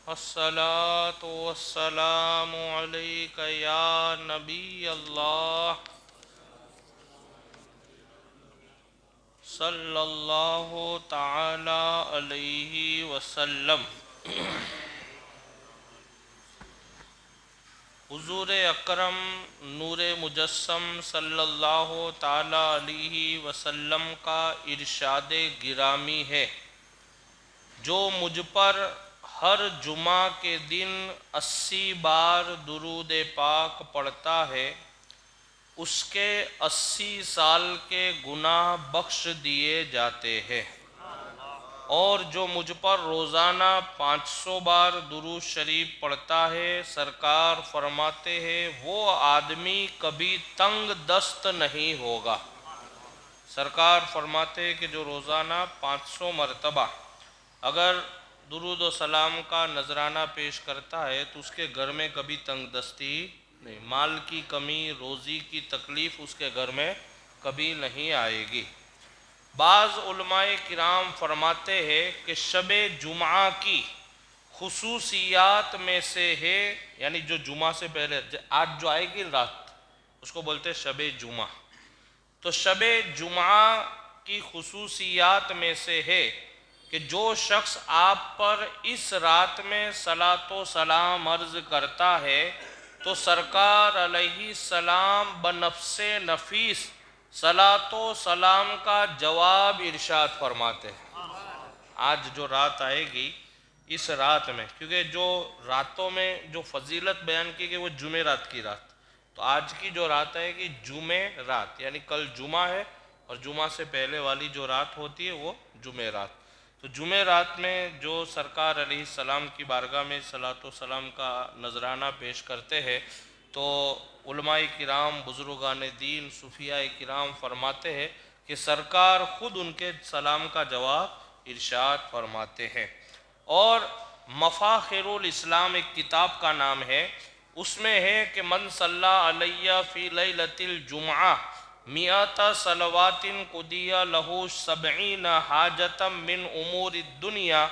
الصلاة والسلام عليك يا نبي الله صلى الله تعالى عليه وسلم۔ حضور اکرم نور مجسم صلی اللہ تعالی علیہ وسلم کا ارشاد گرامی ہے، جو مجھ پر ہر جمعہ کے دن 80 بار درود پاک پڑھتا ہے اس کے 80 سال کے گناہ بخش دیے جاتے ہیں، اور جو مجھ پر روزانہ 500 بار درود شریف پڑھتا ہے سرکار فرماتے ہیں وہ آدمی کبھی تنگ دست نہیں ہوگا۔ سرکار فرماتے ہیں کہ جو روزانہ 500 مرتبہ اگر درود و سلام کا نذرانہ پیش کرتا ہے تو اس کے گھر میں کبھی تنگ دستی نہیں، مال کی کمی، روزی کی تکلیف اس کے گھر میں کبھی نہیں آئے گی۔ بعض علماء کرام فرماتے ہیں کہ شب جمعہ کی خصوصیات میں سے ہے، یعنی جو جمعہ سے پہلے آج جو آئے گی رات اس کو بولتے ہیں شب جمعہ، تو شب جمعہ کی خصوصیات میں سے ہے کہ جو شخص آپ پر اس رات میں صلاۃ و سلام عرض کرتا ہے تو سرکار علیہ السلام بنفس نفیس صلاۃ و سلام کا جواب ارشاد فرماتے ہیں۔ آج جو رات آئے گی اس رات میں، کیونکہ جو راتوں میں جو فضیلت بیان کی گئی وہ جمعرات کی رات، تو آج کی جو رات آئے گی جمعرات، یعنی کل جمعہ ہے اور جمعہ سے پہلے والی جو رات ہوتی ہے وہ جمعرات، تو جمعرات میں جو سرکار علیہ السلام کی بارگاہ میں صلاۃ و سلام کا نذرانہ پیش کرتے ہیں تو علماء کرام، بزرگان دین، صوفیاء کرام فرماتے ہیں کہ سرکار خود ان کے سلام کا جواب ارشاد فرماتے ہیں۔ اور مفاخر الاسلام ایک کتاب کا نام ہے، اس میں ہے کہ من صلی علیہ فی لیلۃ الجمعہ 100 صلوات قضی لہ 70 حاجۃ من امور الدنیا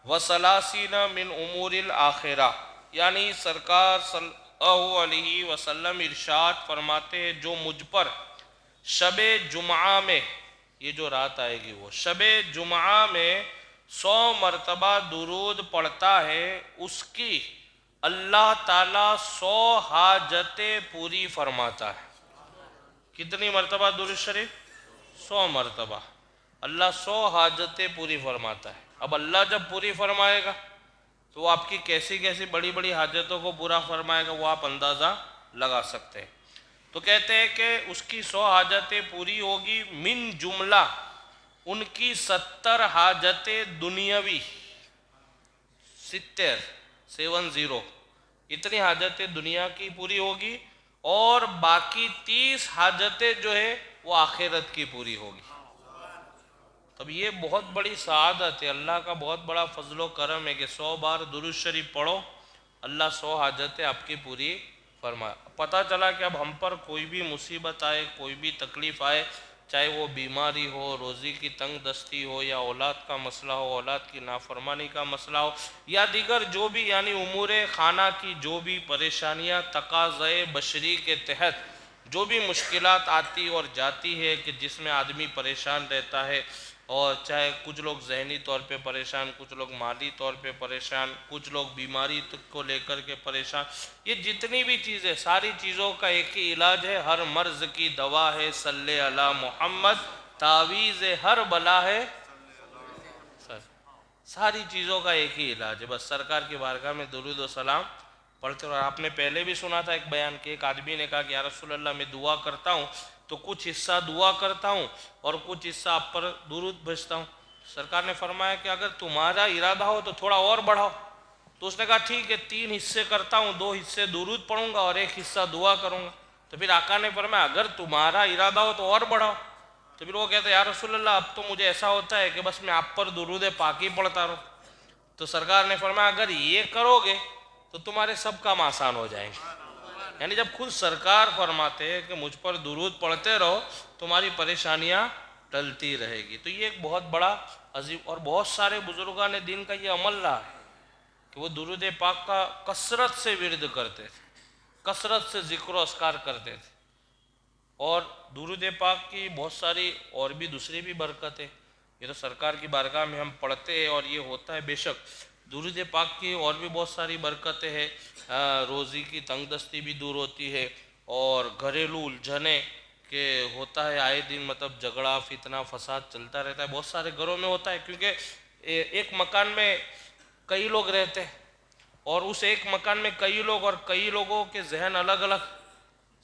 و30 من امور الآخرہ، یعنی سرکار صلی اللہ علیہ وسلم ارشاد فرماتے ہیں جو مجھ پر شب جمعہ میں، یہ جو رات آئے گی وہ شب جمعہ میں 100 مرتبہ درود پڑھتا ہے اس کی اللہ تعالیٰ 100 حاجتیں پوری فرماتا ہے۔ کتنی مرتبہ درود شریف؟ 100 مرتبہ اللہ 100 حاجتیں پوری فرماتا ہے۔ اب اللہ جب پوری فرمائے گا تو وہ آپ کی کیسی کیسی بڑی بڑی حاجتوں کو پورا فرمائے گا وہ آپ اندازہ لگا سکتے ہیں۔ تو کہتے ہیں کہ اس کی 100 حاجتیں پوری ہوگی، من جملہ ان کی 70 حاجتیں دنیاوی، 70 اتنی حاجتیں دنیا کی پوری ہوگی، اور باقی 30 حاجتیں جو ہے وہ آخرت کی پوری ہوگی۔ تب یہ بہت بڑی سعادت ہے، اللہ کا بہت بڑا فضل و کرم ہے کہ 100 بار درود شریف پڑھو اللہ 100 حاجتیں آپ کی پوری فرمائے۔ پتہ چلا کہ اب ہم پر کوئی بھی مصیبت آئے، کوئی بھی تکلیف آئے، چاہے وہ بیماری ہو، روزی کی تنگ دستی ہو، یا اولاد کا مسئلہ ہو، اولاد کی نافرمانی کا مسئلہ ہو، یا دیگر جو بھی یعنی امور خانہ کی جو بھی پریشانیاں تقاضۂ بشری کے تحت جو بھی مشکلات آتی اور جاتی ہے کہ جس میں آدمی پریشان رہتا ہے، اور چاہے کچھ لوگ ذہنی طور پہ پریشان، کچھ لوگ مالی طور پہ پریشان، کچھ لوگ بیماری کو لے کر کے پریشان، یہ جتنی بھی چیزیں ساری چیزوں کا ایک ہی علاج ہے، ہر مرض کی دوا ہے صلی علی محمد، تعویذ ہر بلا ہے، ساری چیزوں کا ایک ہی علاج ہے، بس سرکار کی بارگاہ میں درود و سلام پڑھتے رہو۔ آپ نے پہلے بھی سنا تھا ایک بیان کہ ایک آدمی نے کہا کہ یا رسول اللہ میں دعا کرتا ہوں تو کچھ حصہ دعا کرتا ہوں اور کچھ حصہ آپ پر درود بھیجتا ہوں۔ سرکار نے فرمایا کہ اگر تمہارا ارادہ ہو تو تھوڑا اور بڑھاؤ، تو اس نے کہا ٹھیک ہے 3 حصے کرتا ہوں، 2 حصے درود پڑھوں گا اور 1 حصہ دعا کروں گا۔ تو پھر آقا نے فرمایا اگر تمہارا ارادہ ہو تو اور بڑھاؤ۔ تو پھر وہ کہتے ہیں یا رسول اللہ اب تو مجھے ایسا ہوتا ہے کہ بس میں آپ پر درود پاک ہی پڑھتا رہوں۔ تو سرکار نے فرمایا اگر یہ کرو گے تو تمہارے سب کام آسان ہو جائیں گے، یعنی جب خود سرکار فرماتے ہیں کہ مجھ پر درود پڑھتے رہو تمہاری پریشانیاں ٹلتی رہے گی۔ تو یہ ایک بہت بڑا عظیم، اور بہت سارے بزرگان دین کا یہ عمل رہا ہے کہ وہ درود پاک کا کثرت سے ورد کرتے تھے، کثرت سے ذکر و اذکار کرتے تھے. اور درود پاک کی بہت ساری اور بھی دوسری بھی برکتیں، یہ تو سرکار کی بارگاہ میں ہم پڑھتے ہیں اور یہ ہوتا ہے. بے شک درود پاک کی اور بھی بہت ساری برکتیں ہیں. روزی کی تنگ دستی بھی دور ہوتی ہے، اور گھریلو الجھنیں کہ ہوتا ہے آئے دن مطلب جھگڑا فتنہ فساد چلتا رہتا ہے، بہت سارے گھروں میں ہوتا ہے، کیونکہ ایک مکان میں کئی لوگ رہتے ہیں، اور اس ایک مکان میں کئی لوگ، اور کئی لوگوں کے ذہن الگ الگ،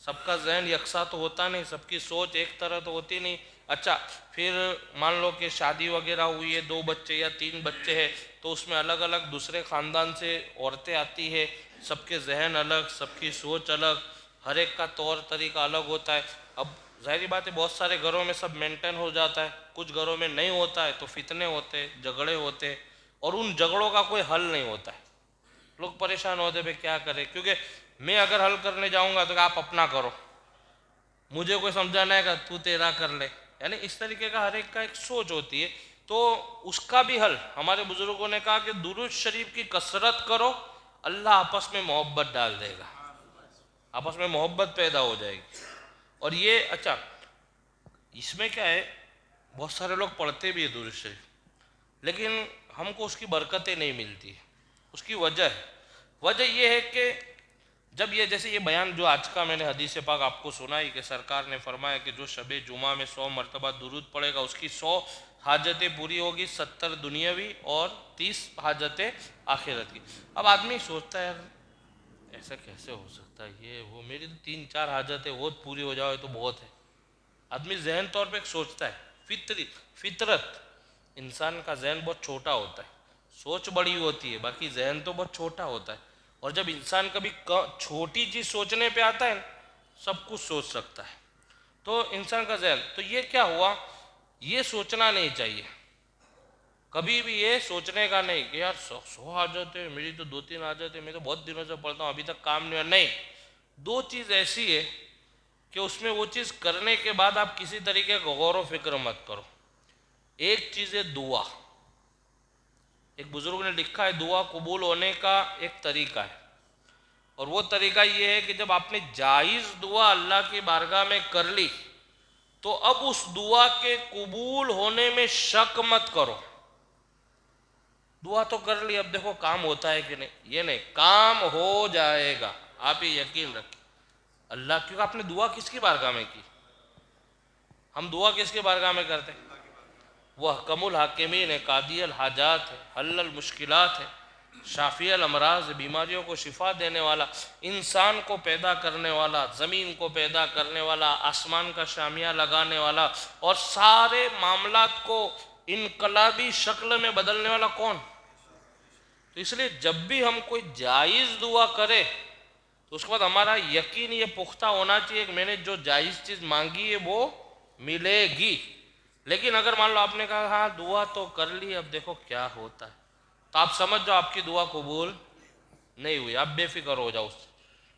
سب کا ذہن یکساں تو ہوتا نہیں، سب کی سوچ ایک طرح تو ہوتی نہیں. اچھا پھر مان لو کہ شادی وغیرہ ہوئی ہے، 2 بچے یا 3 بچے ہیں، تو اس میں الگ الگ دوسرے خاندان سے عورتیں آتی ہے، سب کے ذہن الگ، سب کی سوچ الگ، ہر ایک کا طور طریقہ الگ ہوتا ہے. اب ظاہری بات ہے بہت سارے گھروں میں سب مینٹین ہو جاتا ہے، کچھ گھروں میں نہیں ہوتا ہے، تو فتنے ہوتے، جھگڑے ہوتے، اور ان جھگڑوں کا کوئی حل نہیں ہوتا ہے. لوگ پریشان ہوتے پہ کیا کرے، کیونکہ میں اگر حل کرنے جاؤں گا تو کہ آپ اپنا کرو، مجھے کوئی سمجھانا ہے کہ تو تیرا کر لے، یعنی اس طریقے کا ہر ایک کا ایک سوچ ہوتی ہے. تو اس کا بھی حل ہمارے بزرگوں نے کہا کہ درود شریف کی کثرت کرو، اللہ آپس میں محبت ڈال دے گا، آپس میں محبت پیدا ہو جائے گی. اور یہ اچھا اس میں کیا ہے، بہت سارے لوگ پڑھتے بھی ہیں درود شریف، لیکن ہم کو اس کی برکتیں نہیں ملتی. اس کی وجہ یہ ہے کہ جب یہ جیسے یہ بیان جو آج کا میں نے حدیث پاک آپ کو سنائی کہ سرکار نے فرمایا کہ جو شب جمعہ میں 100 مرتبہ درود پڑے گا اس کی 100 حاجتیں پوری ہوگی، 70 دنیاوی اور 30 حاجتیں آخرت کی. اب آدمی سوچتا ہے یار ایسا کیسے ہو سکتا ہے، یہ وہ میری تو 3-4 حاجتیں وہ پوری ہو جائے تو بہت ہے. آدمی ذہن طور پہ سوچتا ہے، فطرت انسان کا ذہن بہت چھوٹا ہوتا ہے، سوچ بڑی ہوتی ہے، باقی ذہن تو بہت چھوٹا ہوتا ہے. اور جب انسان کبھی چھوٹی چیز سوچنے پہ آتا ہے سب کچھ سوچ سکتا ہے. تو انسان کا ذہن تو یہ کیا ہوا، یہ سوچنا نہیں چاہیے کبھی بھی، یہ سوچنے کا نہیں کہ یار 100 حاجتیں میری تو 2-3 حاجتیں میں تو بہت دنوں سے پڑھتا ہوں ابھی تک کام نہیں ہوا. نہیں، 2 چیز ایسی ہے کہ اس میں وہ چیز کرنے کے بعد آپ کسی طریقے کا غور و فکر مت کرو. ایک چیز ہے دعا. ایک بزرگ نے لکھا ہے دعا قبول ہونے کا ایک طریقہ ہے، اور وہ طریقہ یہ ہے کہ جب آپ نے جائز دعا اللہ کی بارگاہ میں کر لی تو اب اس دعا کے قبول ہونے میں شک مت کرو. دعا تو کر لی، اب دیکھو کام ہوتا ہے کہ نہیں، یہ نہیں، کام ہو جائے گا، آپ یہ یقین رکھیں. اللہ کیونکہ آپ نے دعا کس کی بارگاہ میں کی، ہم دعا کس کی بارگاہ میں کرتے ہیں، وہ حکم الحاکمین ہے، قاضی الحاجات ہے، حل المشکلات ہے، شافی الامراض ہے، بیماریوں کو شفا دینے والا، انسان کو پیدا کرنے والا، زمین کو پیدا کرنے والا، آسمان کا شامیہ لگانے والا، اور سارے معاملات کو انقلابی شکل میں بدلنے والا کون. تو اس لیے جب بھی ہم کوئی جائز دعا کرے تو اس کے بعد ہمارا یقین یہ پختہ ہونا چاہیے کہ میں نے جو جائز چیز مانگی ہے وہ ملے گی. لیکن اگر مان لو آپ نے کہا ہاں دعا تو کر لی اب دیکھو کیا ہوتا ہے، تو آپ سمجھ جاؤ آپ کی دعا قبول نہیں ہوئی، آپ بے فکر ہو جاؤ اس سے.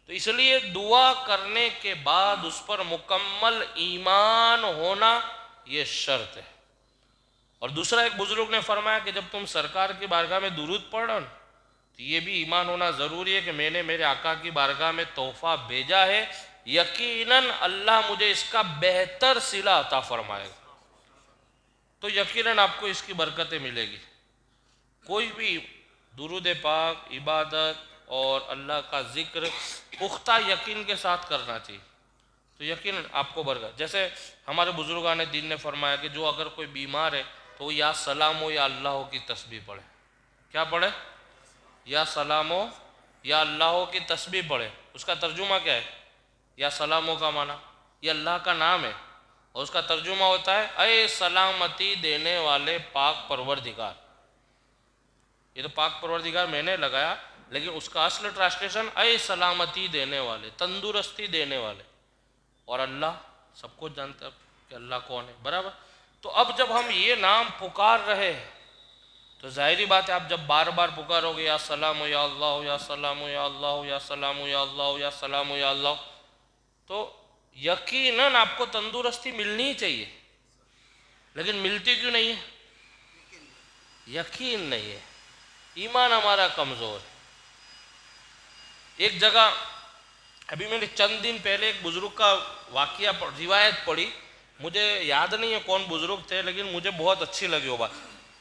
تو اس لیے دعا کرنے کے بعد اس پر مکمل ایمان ہونا یہ شرط ہے. اور دوسرا ایک بزرگ نے فرمایا کہ جب تم سرکار کی بارگاہ میں درود پڑھ رہے ہو تو یہ بھی ایمان ہونا ضروری ہے کہ میں نے میرے آقا کی بارگاہ میں تحفہ بھیجا ہے، یقیناً اللہ مجھے اس کا بہتر صلہ عطا فرمائے گا. تو یقیناً آپ کو اس کی برکتیں ملے گی. کوئی بھی درود پاک عبادت اور اللہ کا ذکر پختہ یقین کے ساتھ کرنا چاہیے، تو یقیناً آپ کو برکت. جیسے ہمارے بزرگان دین نے فرمایا کہ جو اگر کوئی بیمار ہے تو وہ یا سلام ہو یا اللہ ہو کی تسبیح پڑھے. کیا پڑھے؟ یا سلام ہو یا اللہ ہو کی تسبیح پڑھے. اس کا ترجمہ کیا ہے؟ یا سلام ہو کا معنی یہ اللہ کا نام ہے، اور اس کا ترجمہ ہوتا ہے اے سلامتی دینے والے پاک پروردگار. یہ تو پاک پروردگار میں نے لگایا، لیکن اس کا اصل ٹرانسلیشن اے سلامتی دینے والے، تندرستی دینے والے. اور اللہ سب کو جانتے ہیں کہ اللہ کون ہے، برابر. تو اب جب ہم یہ نام پکار رہے ہیں تو ظاہری بات ہے آپ جب بار بار پکارو گے یا سلام یا اللہ یا سلام یا اللہ یا سلام یا اللہ یا سلام یا اللہ، تو یقیناً آپ کو تندرستی ملنی ہی چاہیے. لیکن ملتی کیوں نہیں ہے؟ یقین نہیں ہے. ایمان ہمارا کمزور ہے. ایک جگہ ابھی میں نے چند دن پہلے ایک بزرگ کا واقعہ روایت پڑھی، مجھے یاد نہیں ہے کون بزرگ تھے، لیکن مجھے بہت اچھی لگی وہ بات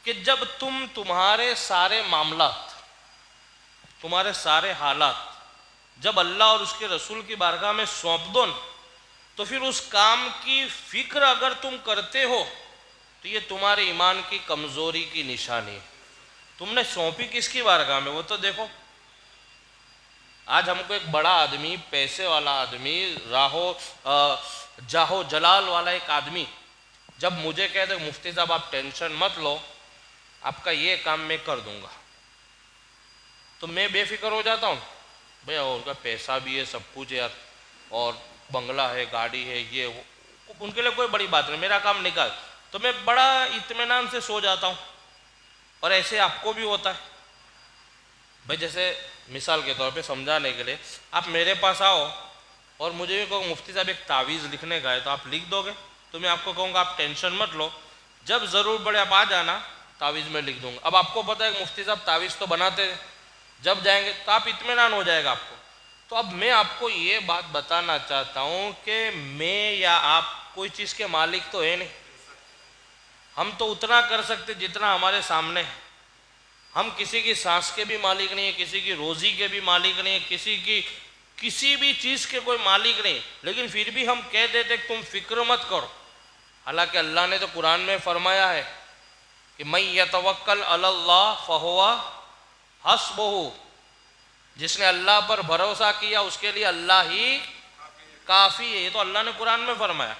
کہ جب تمہارے سارے معاملات، تمہارے سارے حالات جب اللہ اور اس کے رسول کی بارگاہ میں سونپ دو تو پھر اس کام کی فکر اگر تم کرتے ہو تو یہ تمہارے ایمان کی کمزوری کی نشانی ہے. تم نے سونپی کس کی بارگاہ میں وہ تو دیکھو. آج ہم کو ایک بڑا آدمی، پیسے والا آدمی، جاہو جلال والا ایک آدمی جب مجھے کہتے مفتی صاحب آپ ٹینشن مت لو، آپ کا یہ کام میں کر دوں گا، تو میں بے فکر ہو جاتا ہوں. بھئی ان کا پیسہ بھی ہے، سب کچھ ہے اور بنگلہ ہے، گاڑی ہے، یہ ان کے لیے کوئی بڑی بات نہیں، میرا کام نکال، تو میں بڑا اطمینان سے سو جاتا ہوں. اور ایسے آپ کو بھی ہوتا ہے. بھئی جیسے مثال کے طور پہ سمجھانے کے لیے آپ میرے پاس آؤ اور مجھے بھی کہو مفتی صاحب ایک تعویذ لکھنے کا ہے، تو آپ لکھ دو گے؟ تو میں آپ کو کہوں گا آپ ٹینشن مت لو، جب ضرور پڑے آپ آ جانا، تعویذ میں لکھ دوں گا. اب آپ کو پتہ ہے کہ مفتی صاحب تعویذ تو بناتے ہیں، جب جائیں گے تو آپ اطمینان ہو جائے گا آپ کو. تو اب میں آپ کو یہ بات بتانا چاہتا ہوں کہ میں یا آپ کوئی چیز کے مالک تو ہے نہیں. ہم تو اتنا کر سکتے جتنا ہمارے سامنے ہے. ہم کسی کی سانس کے بھی مالک نہیں ہیں، کسی کی روزی کے بھی مالک نہیں ہیں، کسی بھی چیز کے کوئی مالک نہیں، لیکن پھر بھی ہم کہہ دیتے کہ تم فکر مت کرو. حالانکہ اللہ نے تو قرآن میں فرمایا ہے کہ مَن یتوکل علی اللہ فہو حسبہ، جس نے اللہ پر بھروسہ کیا اس کے لیے اللہ ہی کافی ہے. یہ تو اللہ نے قرآن میں فرمایا.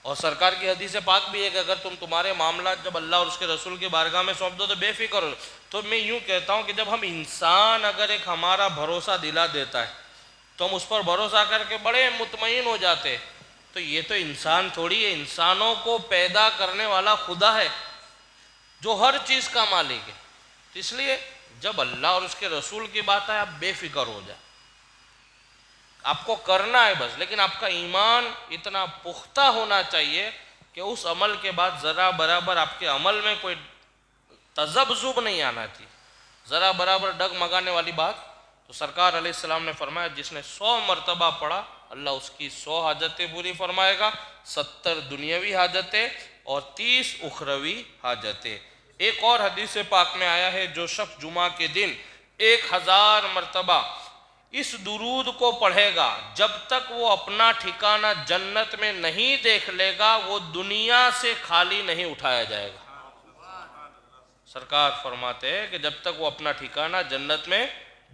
اور سرکار کی حدیث پاک بھی ہے کہ اگر تمہارے معاملات جب اللہ اور اس کے رسول کی بارگاہ میں سونپ دو تو بے فکر ہو. تو میں یوں کہتا ہوں کہ جب ہم انسان اگر ایک ہمارا بھروسہ دلا دیتا ہے تو ہم اس پر بھروسہ کر کے بڑے مطمئن ہو جاتے. تو یہ تو انسان تھوڑی ہے، انسانوں کو پیدا کرنے والا خدا ہے جو ہر چیز کا مالک ہے. اس لیے جب اللہ اور اس کے رسول کی بات ہے آپ بے فکر ہو جائیں. آپ کو کرنا ہے بس، لیکن آپ کا ایمان اتنا پختہ ہونا چاہیے کہ اس عمل کے بعد ذرا برابر آپ کے عمل میں کوئی تذبذب نہیں آنا چاہیے، ذرا برابر ڈگمگانے والی بات. تو سرکار علیہ السلام نے فرمایا جس نے 100 مرتبہ پڑھا اللہ اس کی 100 حاجتیں پوری فرمائے گا، 70 دنیاوی حاجتیں اور 30 اخروی حاجتیں. ایک اور حدیث پاک میں آیا ہے جو شخص جمعہ کے دن 1000 مرتبہ اس درود کو پڑھے گا جب تک وہ اپنا ٹھکانہ جنت میں نہیں دیکھ لے گا وہ دنیا سے خالی نہیں اٹھایا جائے گا. سرکار فرماتے ہیں کہ جب تک وہ اپنا ٹھکانہ جنت میں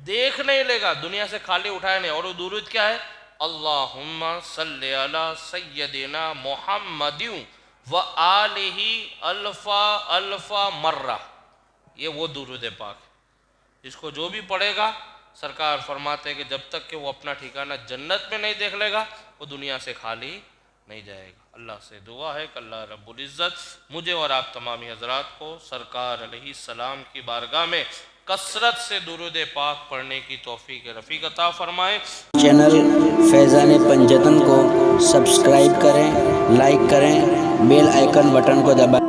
دیکھ نہیں لے گا دنیا سے خالی اٹھایا نہیں. اور وہ درود کیا ہے؟ اللہم صلی علی سیدنا محمد و آلہ الفا الفا مرہ. یہ وہ درود پاک اس کو جو بھی پڑھے گا سرکار فرماتے ہیں کہ جب تک کہ وہ اپنا ٹھکانہ جنت میں نہیں دیکھ لے گا وہ دنیا سے خالی نہیں جائے گا. اللہ سے دعا ہے کہ اللہ رب العزت مجھے اور آپ تمامی حضرات کو سرکار علیہ السلام کی بارگاہ میں کثرت سے درود پاک پڑھنے کی توفیق رفیق عطا فرمائے. چینل فیضان پنجتن کو سبسکرائب کریں، لائک کریں، بیل آئیکن بٹن کو دبائیں.